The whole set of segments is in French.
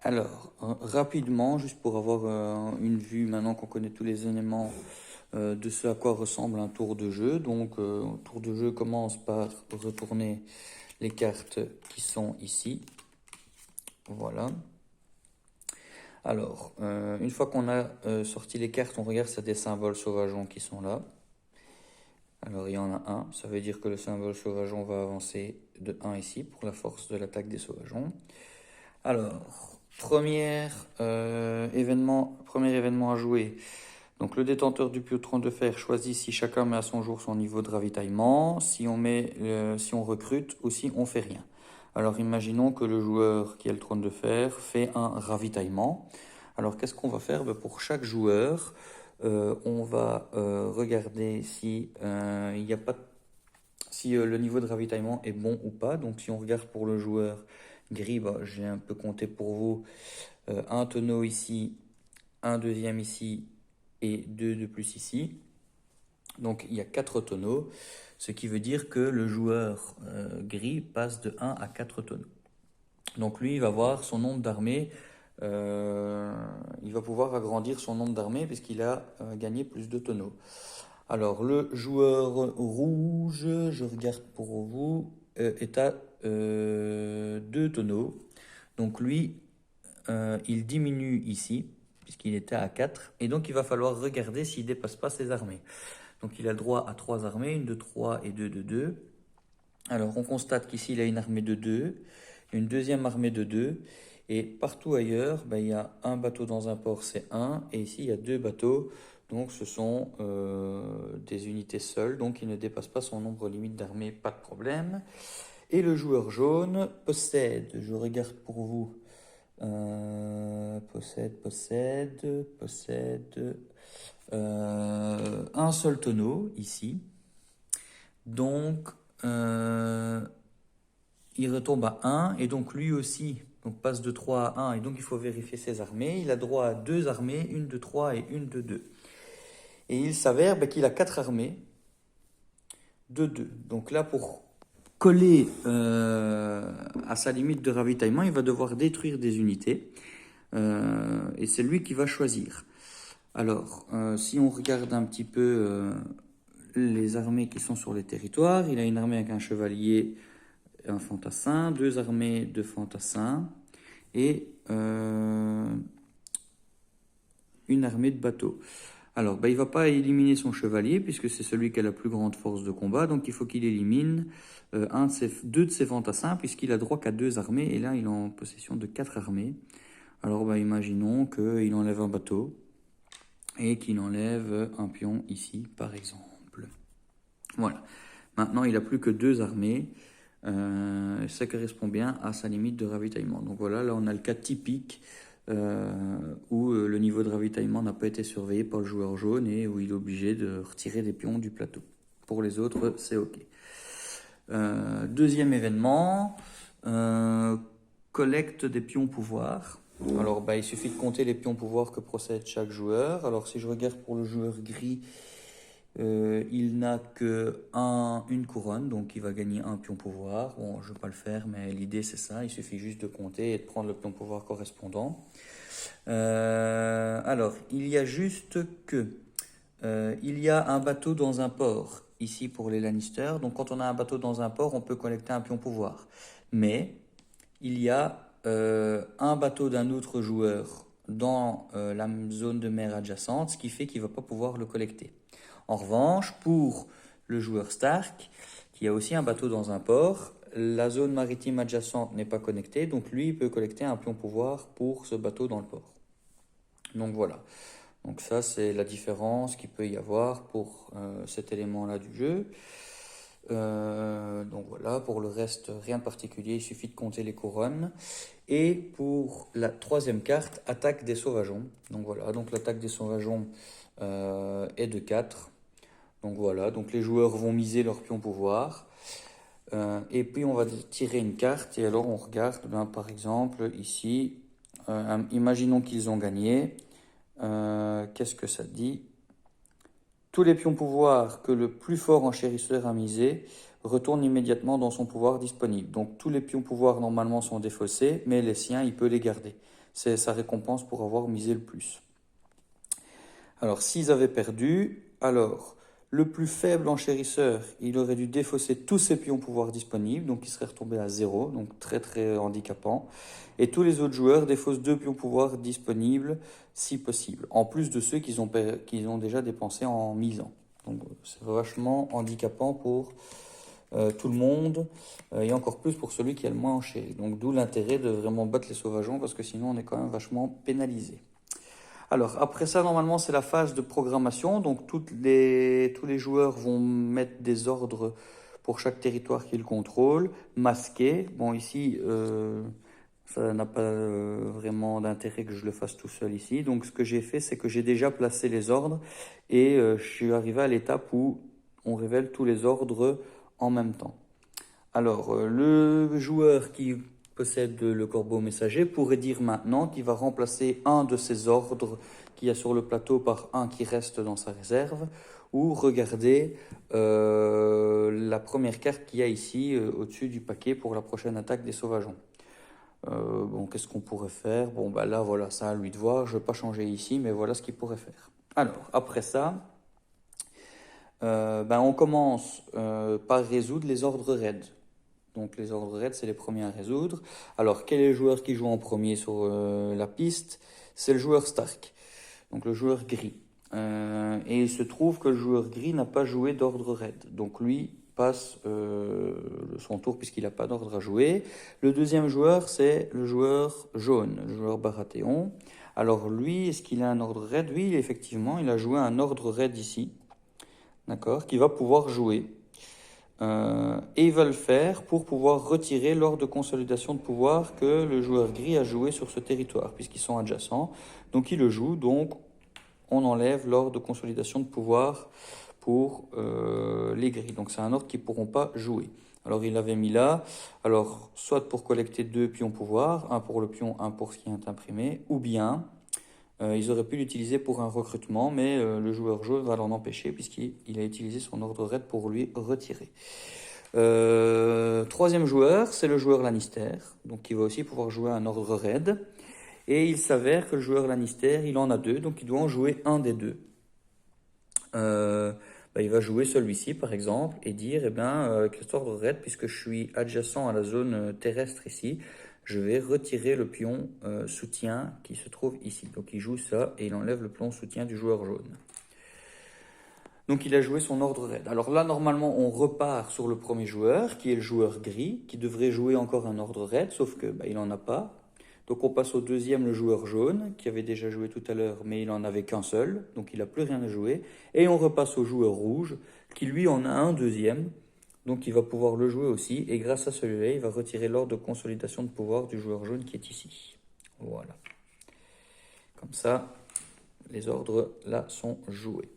Alors, rapidement, juste pour avoir une vue, maintenant qu'on connaît tous les éléments de ce à quoi ressemble un tour de jeu. Donc, un tour de jeu commence par retourner les cartes qui sont ici. Voilà. Alors, une fois qu'on a sorti les cartes, on regarde s'il y a des symboles sauvageons qui sont là. Alors, il y en a un. Ça veut dire que le symbole sauvageon va avancer de 1 ici pour la force de l'attaque des sauvageons. Alors, premier événement à jouer. Donc le détenteur du piotron de fer choisit si chacun met à son jour son niveau de ravitaillement, si si on recrute ou si on fait rien. Alors imaginons que le joueur qui a le trône de fer fait un ravitaillement. Alors qu'est-ce qu'on va faire? Ben, pour chaque joueur, on va regarder si il y a pas si le niveau de ravitaillement est bon ou pas. Donc si on regarde pour le joueur gris, bah, j'ai un peu compté pour vous un tonneau ici, un deuxième ici et deux de plus ici. Donc il y a 4 tonneaux, ce qui veut dire que le joueur gris passe de 1 à 4 tonneaux. Donc lui, il va voir son nombre d'armées, il va pouvoir agrandir son nombre d'armées puisqu'il a gagné plus de tonneaux. Alors le joueur rouge, je regarde pour vous, est à 2 tonneaux. Donc lui, il diminue ici, puisqu'il était à 4. Et donc il va falloir regarder s'il ne dépasse pas ses armées. Donc il a le droit à 3 armées, une de 3 et deux de 2. Alors on constate qu'ici il a une armée de 2, une deuxième armée de 2. Et partout ailleurs, ben, il y a un bateau dans un port, c'est 1. Et ici il y a 2 bateaux. Donc ce sont des unités seules, donc il ne dépasse pas son nombre limite d'armées, pas de problème. Et le joueur jaune possède, je regarde pour vous, possède un seul tonneau ici. Donc, il retombe à 1 et donc lui aussi donc passe de 3 à 1 et donc il faut vérifier ses armées. Il a droit à 2 armées, une de 3 et une de 2. Et il s'avère qu'il a 4 armées de 2. Donc là, pour coller à sa limite de ravitaillement, il va devoir détruire des unités. Et c'est lui qui va choisir. Alors, si on regarde un petit peu les armées qui sont sur les territoires, il a une armée avec un chevalier et un fantassin, 2 armées de fantassins et une armée de bateaux. Alors, il ne va pas éliminer son chevalier puisque c'est celui qui a la plus grande force de combat, donc il faut qu'il élimine deux de ses fantassins puisqu'il a droit qu'à 2 armées et là il est en possession de 4 armées. Alors, imaginons qu'il enlève un bateau et qu'il enlève un pion ici, par exemple. Voilà. Maintenant, il n'a plus que 2 armées. Ça correspond bien à sa limite de ravitaillement. Donc voilà, là on a le cas typique où le niveau de ravitaillement n'a pas été surveillé par le joueur jaune et où il est obligé de retirer des pions du plateau. Pour les autres, c'est ok. Deuxième événement, collecte des pions pouvoir. Alors il suffit de compter les pions pouvoir que procède chaque joueur. Alors si je regarde pour le joueur gris, il n'a que une couronne, donc il va gagner un pion pouvoir. Bon, je ne vais pas le faire, mais l'idée c'est ça. Il suffit juste de compter et de prendre le pion pouvoir correspondant. Alors, il y a juste que il y a un bateau dans un port ici pour les Lannister. Donc, quand on a un bateau dans un port, on peut collecter un pion pouvoir. Mais il y a un bateau d'un autre joueur dans la zone de mer adjacente, ce qui fait qu'il ne va pas pouvoir le collecter. En revanche, pour le joueur Stark, qui a aussi un bateau dans un port, la zone maritime adjacente n'est pas connectée, donc lui il peut collecter un pion pouvoir pour ce bateau dans le port. Donc voilà. Donc ça c'est la différence qu'il peut y avoir pour cet élément-là du jeu. Donc voilà, pour le reste, rien de particulier, il suffit de compter les couronnes. Et pour la troisième carte, attaque des sauvageons. Donc voilà, donc l'attaque des sauvageons est de 4. Donc voilà, donc les joueurs vont miser leur pion pouvoir. Et puis on va tirer une carte et alors on regarde, par exemple ici, imaginons qu'ils ont gagné. Qu'est-ce que ça dit? Tous les pions pouvoir que le plus fort enchérisseur a misé retournent immédiatement dans son pouvoir disponible. Donc tous les pions pouvoir normalement sont défaussés, mais les siens, il peut les garder. C'est sa récompense pour avoir misé le plus. Alors, s'ils avaient perdu, alors le plus faible enchérisseur, il aurait dû défausser tous ses pions pouvoir disponibles, donc il serait retombé à 0, donc très très handicapant. Et tous les autres joueurs défaussent 2 pions pouvoir disponibles, si possible, en plus de ceux qu'ils ont déjà dépensés en misant. Donc c'est vachement handicapant pour tout le monde, et encore plus pour celui qui a le moins enchéri. Donc d'où l'intérêt de vraiment battre les sauvageons, parce que sinon on est quand même vachement pénalisé. Alors, après ça, normalement, c'est la phase de programmation. Donc, tous les joueurs vont mettre des ordres pour chaque territoire qu'ils contrôlent, masqués. Bon, ici, ça n'a pas vraiment d'intérêt que je le fasse tout seul ici. Donc, ce que j'ai fait, c'est que j'ai déjà placé les ordres et je suis arrivé à l'étape où on révèle tous les ordres en même temps. Alors, le joueur qui possède le corbeau messager pourrait dire maintenant qu'il va remplacer un de ses ordres qu'il y a sur le plateau par un qui reste dans sa réserve, ou regarder la première carte qu'il y a ici au-dessus du paquet pour la prochaine attaque des sauvageons. Bon, qu'est-ce qu'on pourrait faire? Bon, bah là, voilà, ça à lui de voir. Je ne vais pas changer ici, mais voilà ce qu'il pourrait faire. Alors, après ça, on commence par résoudre les ordres raids. Donc les ordres raids, c'est les premiers à résoudre. Alors, quel est le joueur qui joue en premier sur la piste? C'est le joueur Stark, donc le joueur gris. Et il se trouve que le joueur gris n'a pas joué d'ordre raid. Donc lui passe son tour puisqu'il n'a pas d'ordre à jouer. Le deuxième joueur, c'est le joueur jaune, le joueur Baratheon. Alors lui, est-ce qu'il a un ordre raid? Oui, effectivement, il a joué un ordre raid ici, d'accord, qui va pouvoir jouer. Et il va le faire pour pouvoir retirer l'ordre de consolidation de pouvoir que le joueur gris a joué sur ce territoire, puisqu'ils sont adjacents. Donc il le joue, donc on enlève l'ordre de consolidation de pouvoir pour les gris. Donc c'est un ordre qu'ils ne pourront pas jouer. Alors il l'avait mis là, alors soit pour collecter 2 pions pouvoir, un pour le pion, un pour ce qui est imprimé, ou bien ils auraient pu l'utiliser pour un recrutement, mais le joueur jaune va l'en empêcher puisqu'il a utilisé son ordre raid pour lui retirer. Troisième joueur, c'est le joueur Lannister, donc il va aussi pouvoir jouer un ordre raid. Et il s'avère que le joueur Lannister, il en a 2, donc il doit en jouer un des 2. Il va jouer celui-ci par exemple et dire, avec cet ordre raid, puisque je suis adjacent à la zone terrestre ici, je vais retirer le pion soutien qui se trouve ici. Donc il joue ça et il enlève le pion soutien du joueur jaune. Donc il a joué son ordre raid. Alors là, normalement, on repart sur le premier joueur, qui est le joueur gris, qui devrait jouer encore un ordre raid, sauf que il n'en a pas. Donc on passe au deuxième, le joueur jaune, qui avait déjà joué tout à l'heure, mais il n'en avait qu'un seul, donc il n'a plus rien à jouer. Et on repasse au joueur rouge, qui lui en a un deuxième, donc il va pouvoir le jouer aussi. Et grâce à celui-là, il va retirer l'ordre de consolidation de pouvoir du joueur jaune qui est ici. Voilà. Comme ça, les ordres là sont joués.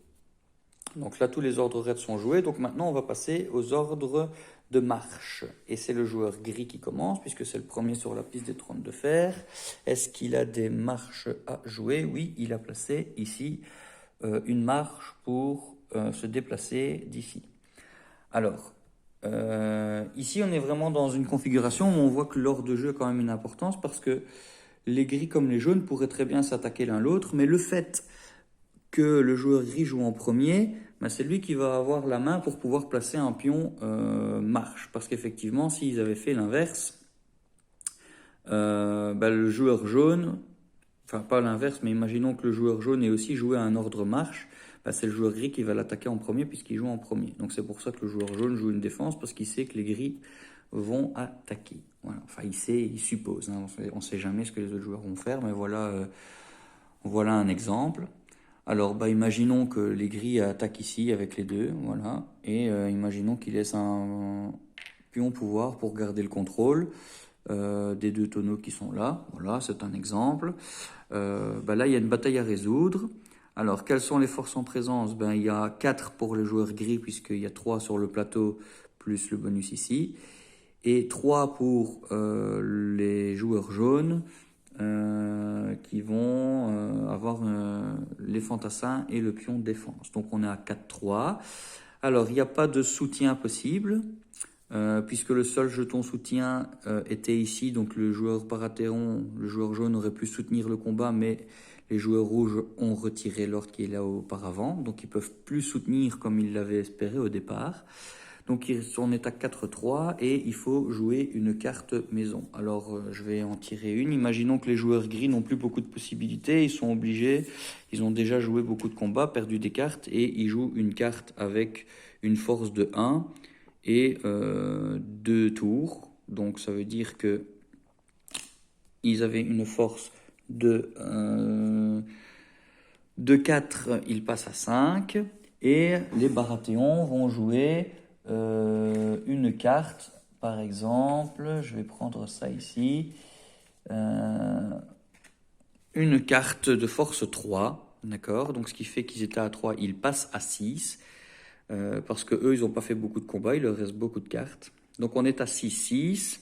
Donc là, tous les ordres raids sont joués. Donc maintenant, on va passer aux ordres de marche. Et c'est le joueur gris qui commence, puisque c'est le premier sur la piste des trônes de fer. Est-ce qu'il a des marches à jouer? Oui, il a placé ici une marche pour se déplacer d'ici. Alors, ici, on est vraiment dans une configuration où on voit que l'ordre de jeu a quand même une importance, parce que les gris comme les jaunes pourraient très bien s'attaquer l'un l'autre, mais le fait que le joueur gris joue en premier, c'est lui qui va avoir la main pour pouvoir placer un pion marche. Parce qu'effectivement, s'ils avaient fait l'inverse, le joueur jaune, enfin pas l'inverse, mais imaginons que le joueur jaune ait aussi joué à un ordre marche, c'est le joueur gris qui va l'attaquer en premier puisqu'il joue en premier. Donc c'est pour ça que le joueur jaune joue une défense, parce qu'il sait que les gris vont attaquer. Voilà. Enfin, il suppose, hein. On ne sait jamais ce que les autres joueurs vont faire, mais voilà un exemple. Alors, imaginons que les gris attaquent ici avec les deux, voilà, et imaginons qu'ils laissent un pion pouvoir pour garder le contrôle des 2 tonneaux qui sont là. Voilà, c'est un exemple. Là, il y a une bataille à résoudre. Alors, quelles sont les forces en présence? Il y a 4 pour les joueurs gris, puisqu'il y a 3 sur le plateau, plus le bonus ici, et 3 pour les joueurs jaunes, qui vont avoir les fantassins et le pion de défense. Donc on est à 4-3. Alors il n'y a pas de soutien possible. puisque le seul jeton soutien était ici, donc le joueur Baratheon, le joueur jaune aurait pu soutenir le combat, mais les joueurs rouges ont retiré l'ordre qui est là auparavant, donc ils peuvent plus soutenir comme ils l'avaient espéré au départ. Donc on est à 4-3 et il faut jouer une carte maison. Alors je vais en tirer une. Imaginons que les joueurs gris n'ont plus beaucoup de possibilités, ils sont obligés, ils ont déjà joué beaucoup de combats, perdu des cartes et ils jouent une carte avec une force de 1 et 2 tours. Donc ça veut dire que ils avaient une force de 4, ils passent à 5 et les Baratheons vont jouer une carte, par exemple, je vais prendre ça ici, une carte de force 3, d'accord, donc ce qui fait qu'ils étaient à 3, ils passent à 6, parce que eux ils n'ont pas fait beaucoup de combats, il leur reste beaucoup de cartes, donc on est à 6-6,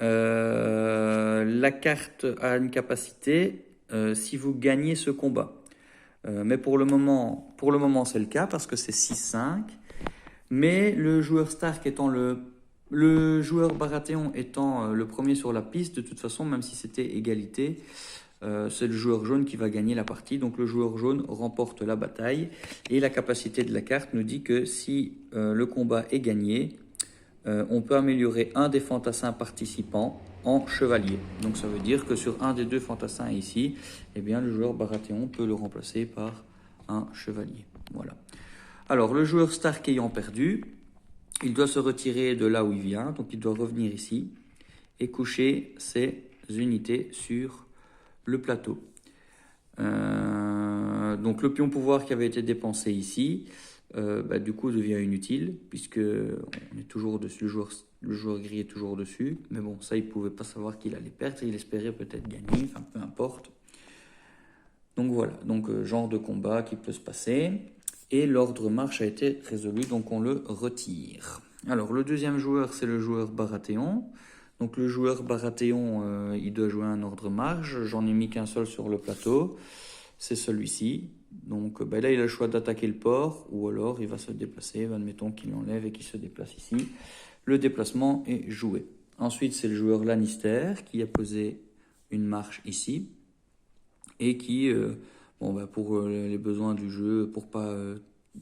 la carte a une capacité si vous gagnez ce combat, mais pour le moment c'est le cas parce que c'est 6-5. Mais le joueur Stark étant le joueur Baratheon étant le premier sur la piste, de toute façon, même si c'était égalité, c'est le joueur jaune qui va gagner la partie. Donc le joueur jaune remporte la bataille. Et la capacité de la carte nous dit que si le combat est gagné, on peut améliorer un des fantassins participants en chevalier. Donc ça veut dire que sur un des deux fantassins ici, eh bien, le joueur Baratheon peut le remplacer par un chevalier. Voilà. Alors, le joueur Stark ayant perdu, il doit se retirer de là où il vient, donc il doit revenir ici et coucher ses unités sur le plateau. Donc le pion pouvoir qui avait été dépensé ici, du coup devient inutile, puisque on est toujours dessus, le joueur gris est toujours dessus, mais bon, ça il ne pouvait pas savoir qu'il allait perdre, il espérait peut-être gagner, enfin peu importe. Donc voilà, donc genre de combat qui peut se passer. Et l'ordre marche a été résolu, donc on le retire. Alors le deuxième joueur, c'est le joueur Baratheon. Donc le joueur Baratheon, il doit jouer un ordre marche. J'en ai mis qu'un seul sur le plateau. C'est celui-ci. Donc là, il a le choix d'attaquer le port, ou alors il va se déplacer. Admettons qu'il l'enlève et qu'il se déplace ici. Le déplacement est joué. Ensuite, c'est le joueur Lannister qui a posé une marche ici. Et qui... pour les besoins du jeu, pour pas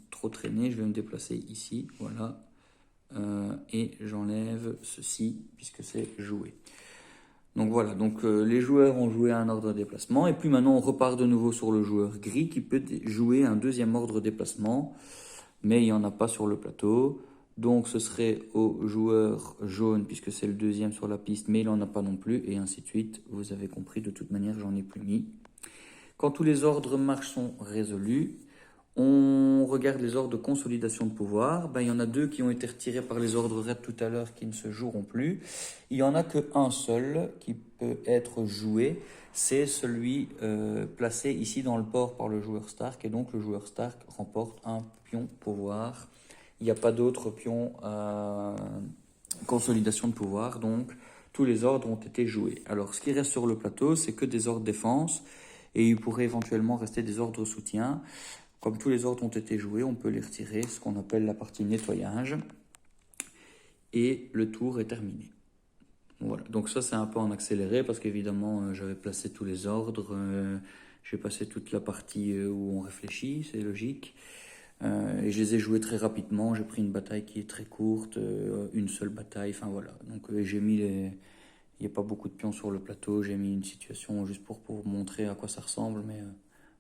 trop traîner, je vais me déplacer ici, voilà, et j'enlève ceci puisque c'est joué. Donc voilà, donc les joueurs ont joué un ordre de déplacement et puis maintenant on repart de nouveau sur le joueur gris qui peut jouer un deuxième ordre de déplacement, mais il n'y en a pas sur le plateau. Donc ce serait au joueur jaune puisque c'est le deuxième sur la piste, mais il n'en a pas non plus et ainsi de suite. Vous avez compris, de toute manière j'en ai plus mis. Quand tous les ordres marche sont résolus, on regarde les ordres de consolidation de pouvoir. Il y en a deux qui ont été retirés par les ordres raids tout à l'heure qui ne se joueront plus. Il n'y en a qu'un seul qui peut être joué. C'est celui placé ici dans le port par le joueur Stark. Et donc le joueur Stark remporte un pion pouvoir. Il n'y a pas d'autres pions consolidation de pouvoir. Donc tous les ordres ont été joués. Alors ce qui reste sur le plateau, c'est que des ordres défense. Et il pourrait éventuellement rester des ordres soutien. Comme tous les ordres ont été joués, on peut les retirer, ce qu'on appelle la partie nettoyage. Et le tour est terminé. Voilà, donc ça c'est un peu en accéléré parce qu'évidemment j'avais placé tous les ordres. J'ai passé toute la partie où on réfléchit, c'est logique. Et je les ai joués très rapidement. J'ai pris une bataille qui est très courte, une seule bataille, enfin voilà. Donc j'ai mis les... Il n'y a pas beaucoup de pions sur le plateau, j'ai mis une situation juste pour montrer à quoi ça ressemble, mais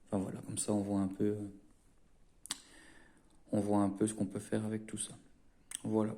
enfin voilà, comme ça on voit un peu ce qu'on peut faire avec tout ça. Voilà.